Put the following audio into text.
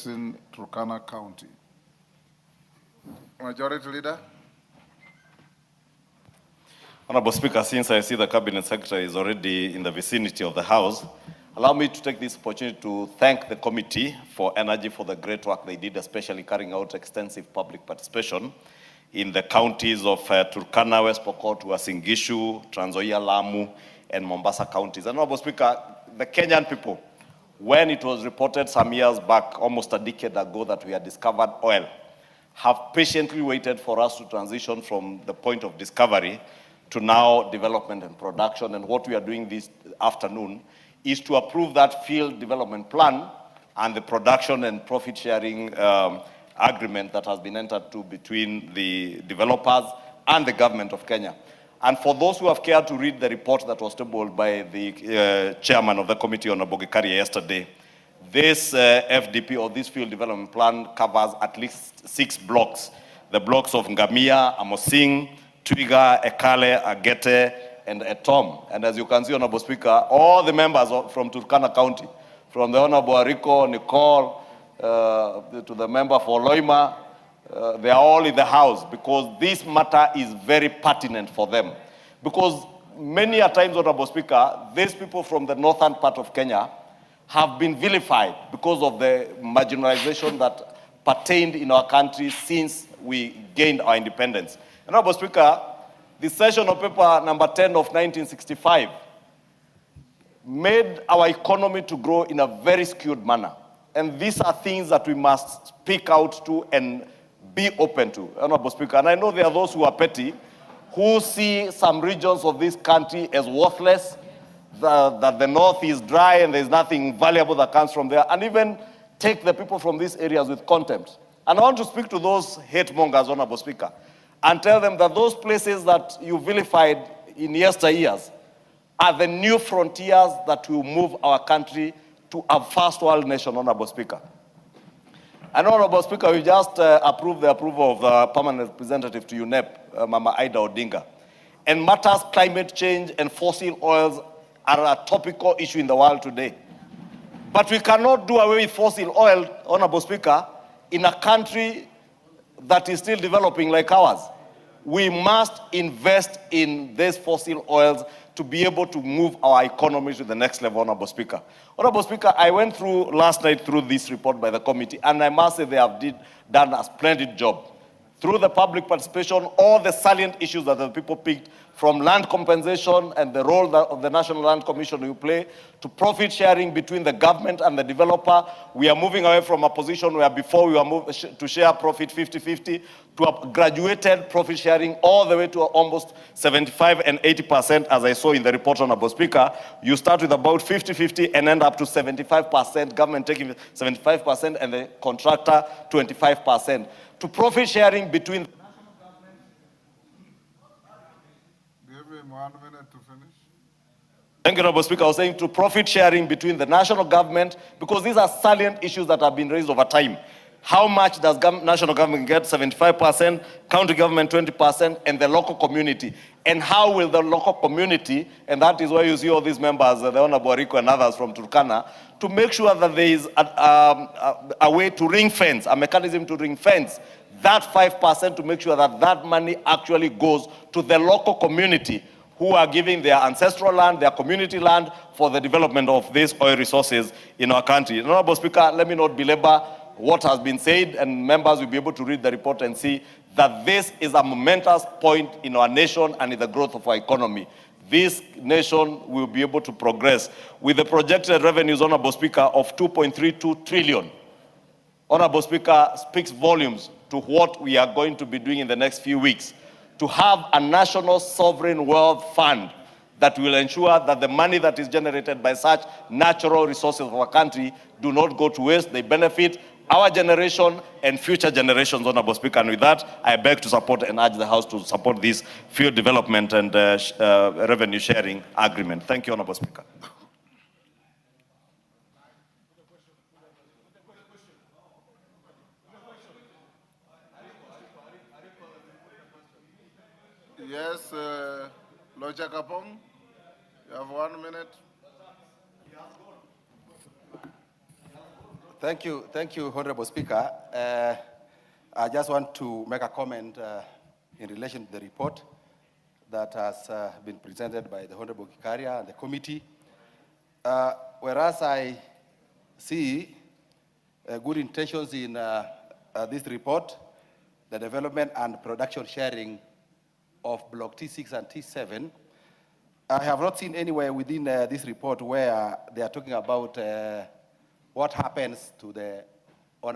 in Turkana County. Majority Leader. Honorable Speaker, since I see the Cabinet Secretary is already in the vicinity of the House, allow me to take this opportunity to thank the committee for energy for the great work they did, especially carrying out extensive public participation in the counties of Turkana, West Pokot, Uasin Gishu, Trans Nzoia, Lamu, and Mombasa counties. And Honorable Speaker, the Kenyan people, when it was reported some years back, almost a decade ago, that we had discovered oil, have patiently waited for us to transition from the point of discovery to now development and production. And what we are doing this afternoon is to approve that field development plan and the production and profit sharing agreement that has been entered to between the developers and the government of Kenya. And for those who have cared to read the report that was tabled by the chairman of the committee, Honorable Gachagua, yesterday, this FDP, or this field development plan, covers at least 6 blocks. The blocks of Ngamia, Amosing, Twiga, Ekale, Agete, and Etom. And as you can see, Honorable Speaker, all the members from Turkana County, from the Honorable Ariko, Nicole, to the member for Loima, they are all in the House because this matter is very pertinent for them. Because many a times, Honorable Speaker, these people from the northern part of Kenya have been vilified because of the marginalization that pertained in our country since we gained our independence. Honorable Speaker, the session of paper number 10 of 1965 made our economy to grow in a very skewed manner. And these are things that we must speak out to and be open to, Honorable Speaker. And I know there are those who are petty, who see some regions of this country as worthless, that the north is dry and there's nothing valuable that comes from there, and even take the people from these areas with contempt. And I want to speak to those hate mongers, Honorable Speaker, and tell them that those places that you vilified in yesteryears are the new frontiers that will move our country to a first world nation, Honorable Speaker. And Honorable Speaker, we just approved the approval of the permanent representative to UNEP, Mama Ida Odinga. And matters climate change and fossil oils are a topical issue in the world today. But we cannot do away with fossil oil, Honorable Speaker, in a country that is still developing like ours. We must invest in these fossil oils to be able to move our economy to the next level, Honorable Speaker. Honorable Speaker, I went through last night through this report by the committee, and I must say they have done a splendid job. Through the public participation, all the salient issues that the people picked, from land compensation and the role that the National Land Commission will play, to profit sharing between the government and the developer. We are moving away from a position where before we were to share profit 50-50, to a graduated profit sharing all the way to almost 75 and 80%, as I saw in the report, Honorable Speaker. You start with about 50-50 and end up to 75%, government taking 75% and the contractor 25%. To profit sharing between the national government. Give him 1 minute to finish. Thank you, Honorable Speaker. I was saying to profit sharing between the national government, because these are salient issues that have been raised over time. How much does national government get? 75%, county government 20%, and the local community. And how will the local community, and that is why you see all these members, the Honorable Ariko and others from Turkana, to make sure that there is a way to ring fence, a mechanism to ring fence that 5% to make sure that that money actually goes to the local community who are giving their ancestral land, their community land for the development of these oil resources in our country. Honorable Speaker, let me not belabor what has been said, and members will be able to read the report and see that this is a momentous point in our nation and in the growth of our economy. This nation will be able to progress with the projected revenues, Honorable Speaker, of 2.32 trillion. Honorable Speaker, speaks volumes to what we are going to be doing in the next few weeks, to have a national sovereign wealth fund that will ensure that the money that is generated by such natural resources of our country do not go to waste. They benefit our generation and future generations, Honorable Speaker. And with that, I beg to support and urge the House to support this field development and revenue sharing agreement. Thank you, Honorable Speaker. Yes, Loja Kapong, you have 1 minute. Thank you, Honorable Speaker. I just want to make a comment in relation to the report that has been presented by the Honorable Kikaria and the committee. Whereas I see good intentions in this report, the development and production sharing of Block T6 and T7, I have not seen anywhere within this report where they are talking about what happens to the